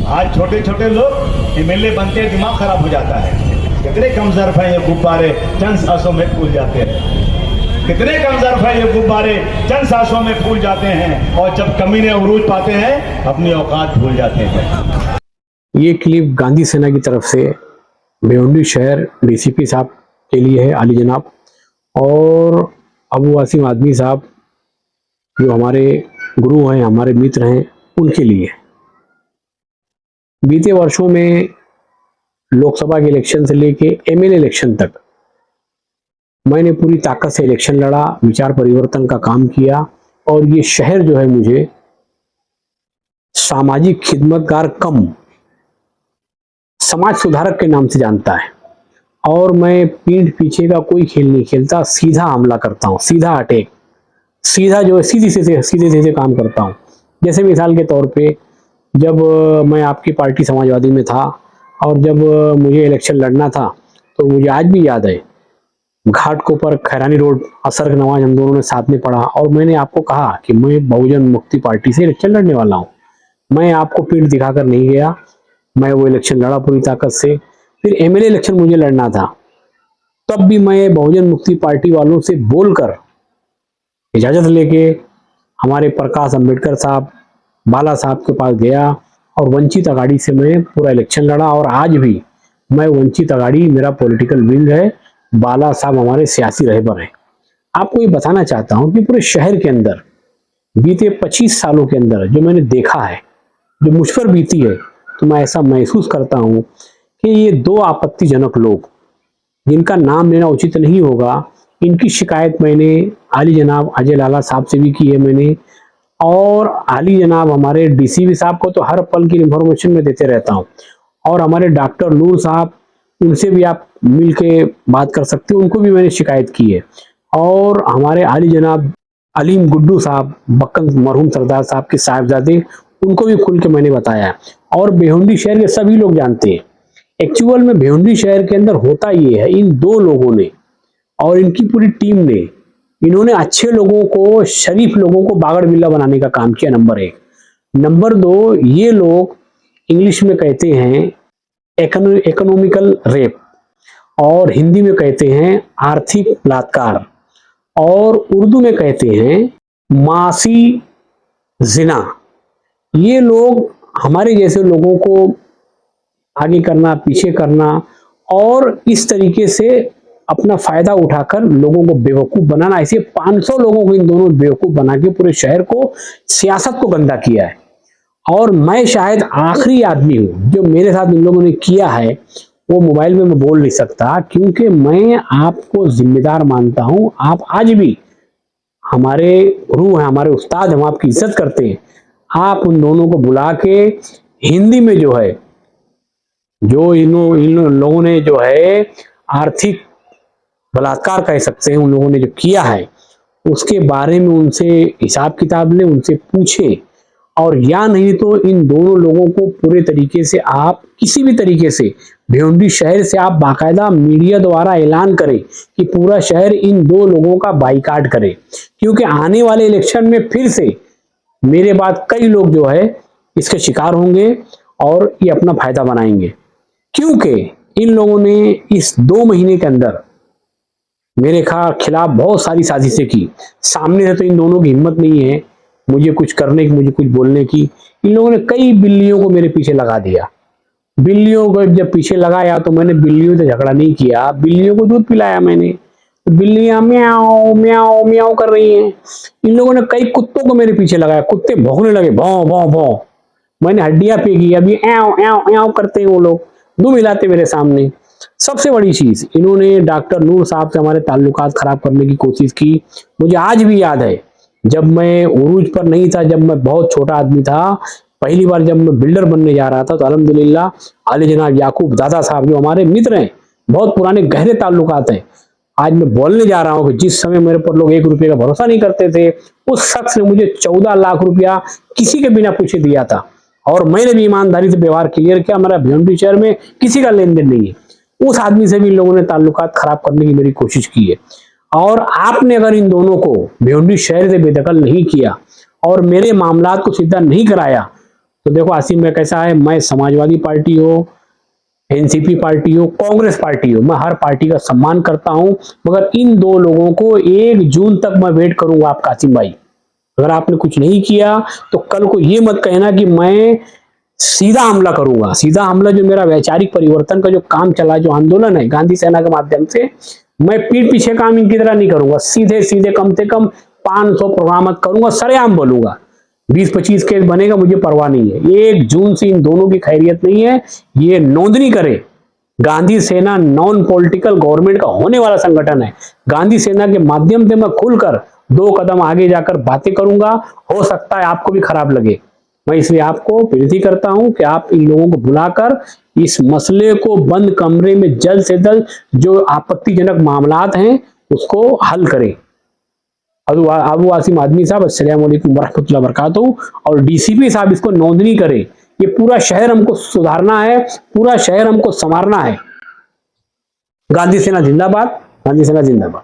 आज छोटे छोटे लोग एमएलए बनते हैं, दिमाग खराब हो जाता है। कितने कम ज़र्फ है ये गुब्बारे, चंद सांसों में फूल जाते हैं। कितने कम ज़र्फ है ये गुब्बारे, चंद सांसों में फूल जाते हैं, और जब कमीने उरूज पाते हैं अपनी औकात भूल जाते हैं। ये क्लिप गांधी सेना की तरफ से भिवंडी शहर डीसीपी साहब के लिए है, आली जनाब, और अबू वासिम आदमी साहब जो हमारे गुरु हैं, हमारे मित्र हैं, उनके लिए। बीते वर्षों में लोकसभा के इलेक्शन से लेके एमएलए इलेक्शन तक मैंने पूरी ताकत से इलेक्शन लड़ा, विचार परिवर्तन का काम किया, और ये शहर जो है मुझे सामाजिक खिदमतगार कम समाज सुधारक के नाम से जानता है। और मैं पीठ पीछे का कोई खेल नहीं खेलता, सीधा हमला करता हूँ, सीधा अटैक, सीधा जो है सीधे काम करता हूँ। जैसे मिसाल के तौर पे जब मैं आपकी पार्टी समाजवादी में था और जब मुझे इलेक्शन लड़ना था, तो मुझे आज भी याद है, घाट के ऊपर खैरानी रोड असर नमाज हम दोनों ने साथ में पढ़ा, और मैंने आपको कहा कि मैं बहुजन मुक्ति पार्टी से इलेक्शन लड़ने वाला हूँ। मैं आपको पीठ दिखाकर नहीं गया, मैं वो इलेक्शन लड़ा पूरी ताकत से। फिर एमएलए इलेक्शन मुझे लड़ना था, तब भी मैं बहुजन मुक्ति पार्टी वालों से बोलकर इजाजत लेके हमारे प्रकाश अंबेडकर साहब, बाला साहब के पास गया, और वंचित अघाड़ी से मैं पूरा इलेक्शन लड़ा। और आज भी मैं वंचित अघाड़ी मेरा पॉलिटिकल विंग है, बाला साहब हमारे सियासी रहबर हैं। आपको ये बताना चाहता हूं कि पूरे शहर के अंदर बीते 25 सालों के अंदर जो मैंने देखा है, जो मुझ पर बीती है, तो मैं ऐसा महसूस करता हूं कि ये दो आपत्तिजनक लोग, जिनका नाम लेना उचित नहीं होगा, इनकी शिकायत मैंने आली जनाब अजय लाला साहब से भी की है मैंने, और आली जनाब हमारे डीसीपी साहब को तो हर पल की इंफॉर्मेशन में देते रहता हूं, और हमारे डॉक्टर नूर साहब, उनसे भी आप मिल के बात कर सकते हो, उनको भी मैंने शिकायत की है, और हमारे आली जनाब अलीम गुड्डू साहब, बक्कन मरहूम सरदार साहब के साहिबजादे, उनको भी खुल के मैंने बताया, और भिवंडी शहर के सभी लोग जानते हैं। एक्चुअल में भिवंडी शहर के अंदर होता ये है, इन दो लोगों ने और इनकी पूरी टीम ने, इन्होंने अच्छे लोगों को, शरीफ लोगों को बागड़ बिल्ला बनाने का काम किया, नंबर 1। नंबर 2, ये लोग इंग्लिश में कहते हैं इकोनॉमिकल रेप, और हिंदी में कहते हैं आर्थिक बलात्कार, और उर्दू में कहते हैं मासी जिना। ये लोग हमारे जैसे लोगों को आगे करना, पीछे करना, और इस तरीके से अपना फायदा उठाकर लोगों को बेवकूफ बनाना, ऐसे 500 लोगों को इन दोनों बेवकूफ बना के पूरे शहर को, सियासत को गंदा किया है। और मैं शायद आखिरी आदमी हूं जो मेरे साथ इन लोगों ने किया है, वो मोबाइल में मैं बोल नहीं सकता, क्योंकि मैं आपको जिम्मेदार मानता हूं। आप आज भी हमारे रूह हैं, हमारे उस्ताद, हम आपकी इज्जत करते हैं। आप उन दोनों को बुला के हिंदी में जो है, जो इन लोगों ने जो है आर्थिक बलात्कार कह सकते हैं, उन लोगों ने जो किया है, उसके बारे में उनसे हिसाब किताब ले, उनसे पूछे, और या नहीं तो इन दोनों लोगों को पूरे तरीके से आप किसी भी तरीके से भिवंडी शहर से आप बाकायदा मीडिया द्वारा ऐलान करें कि पूरा शहर इन दो लोगों का बाइकाट करे, क्योंकि आने वाले इलेक्शन में फिर से मेरे बाद कई लोग जो है इसके शिकार होंगे और ये अपना फायदा बनाएंगे। क्योंकि इन लोगों ने इस 2 महीने के अंदर मेरे खिलाफ बहुत सारी साजिशें की। सामने से तो इन दोनों की हिम्मत नहीं है मुझे कुछ करने की, मुझे कुछ बोलने की। इन लोगों ने कई बिल्लियों को मेरे पीछे लगा दिया। बिल्लियों को जब पीछे लगाया तो मैंने बिल्लियों से झगड़ा नहीं किया, बिल्लियों को दूध पिलाया मैंने। तो बिल्लियां म्याऊ म्याऊ म्याऊ कर रही हैं। इन लोगों ने कई कुत्तों को मेरे पीछे लगाया, कुत्ते भौंकने लगे, भौं भौं भौं। मैंने हड्डियां फेंकी, अभी एव एव एव करते हैं वो लोग, दुम हिलाते मेरे सामने। सबसे बड़ी चीज, इन्होंने डॉक्टर नूर साहब से हमारे ताल्लुकात खराब करने की कोशिश की। मुझे आज भी याद है, जब मैं उरूज पर नहीं था, जब मैं बहुत छोटा आदमी था, पहली बार जब मैं बिल्डर बनने जा रहा था, तो अल्हम्दुलिल्लाह आली जनाब याकूब दादा साहब जो हमारे मित्र हैं, बहुत पुराने गहरे ताल्लुकात हैं। आज मैं बोलने जा रहा हूं कि जिस समय मेरे पर लोग 1 रुपये का भरोसा नहीं करते थे, उस शख्स ने मुझे 14 लाख रुपया किसी के बिना पूछे दिया था, और मैंने भी ईमानदारी से व्यवहार क्लियर किया। हमारा भिवंडी शहर में किसी का लेन देन नहीं है। उस आदमी से भी इन लोगों ने ताल्लुकात खराब करने की मेरी कोशिश की है। और आपने अगर इन दोनों को भिवंडी शहर से बेदखल नहीं किया और मेरे मामलात को सीधा नहीं कराया, तो देखो आसिम में कैसा है, मैं समाजवादी पार्टी हो, एनसीपी पार्टी हो, कांग्रेस पार्टी हो, मैं हर पार्टी का सम्मान करता हूं, मगर इन दो लोगों को 1 जून तक मैं वेट करूंगा आपका आसिम भाई। अगर आपने कुछ नहीं किया तो कल को ये मत कहना कि मैं सीधा हमला करूंगा। सीधा हमला जो मेरा वैचारिक परिवर्तन का जो काम चला, जो आंदोलन है गांधी सेना के माध्यम से, मैं पीठ पीछे काम इनकी तरह नहीं करूंगा। सीधे सीधे कम से कम 500 प्रोग्राम करूंगा, सरेआम बोलूंगा। 20-25 केस बनेगा, मुझे परवाह नहीं है। 1 जून से इन दोनों की खैरियत नहीं है, ये नोंदनी करे। गांधी सेना नॉन पॉलिटिकल गवर्नमेंट का होने वाला संगठन है। गांधी सेना के माध्यम से मैं खुलकर 2 कदम आगे जाकर बातें करूंगा। हो सकता है आपको भी खराब लगे, मैं इसलिए आपको विनती करता हूं कि आप इन लोगों को बुलाकर इस मसले को बंद कमरे में जल्द से जल्द जो आपत्तिजनक मामलात हैं उसको हल करें। अबू आसिम आदमी साहब, अस्सलाम वालेकुम वरहमतुल्लाहि वबरकातुहू। और डीसीपी साहब इसको नोंदनी करें। ये पूरा शहर हमको सुधारना है, पूरा शहर हमको संवारना है। गांधी सेना जिंदाबाद, गांधी सेना जिंदाबाद।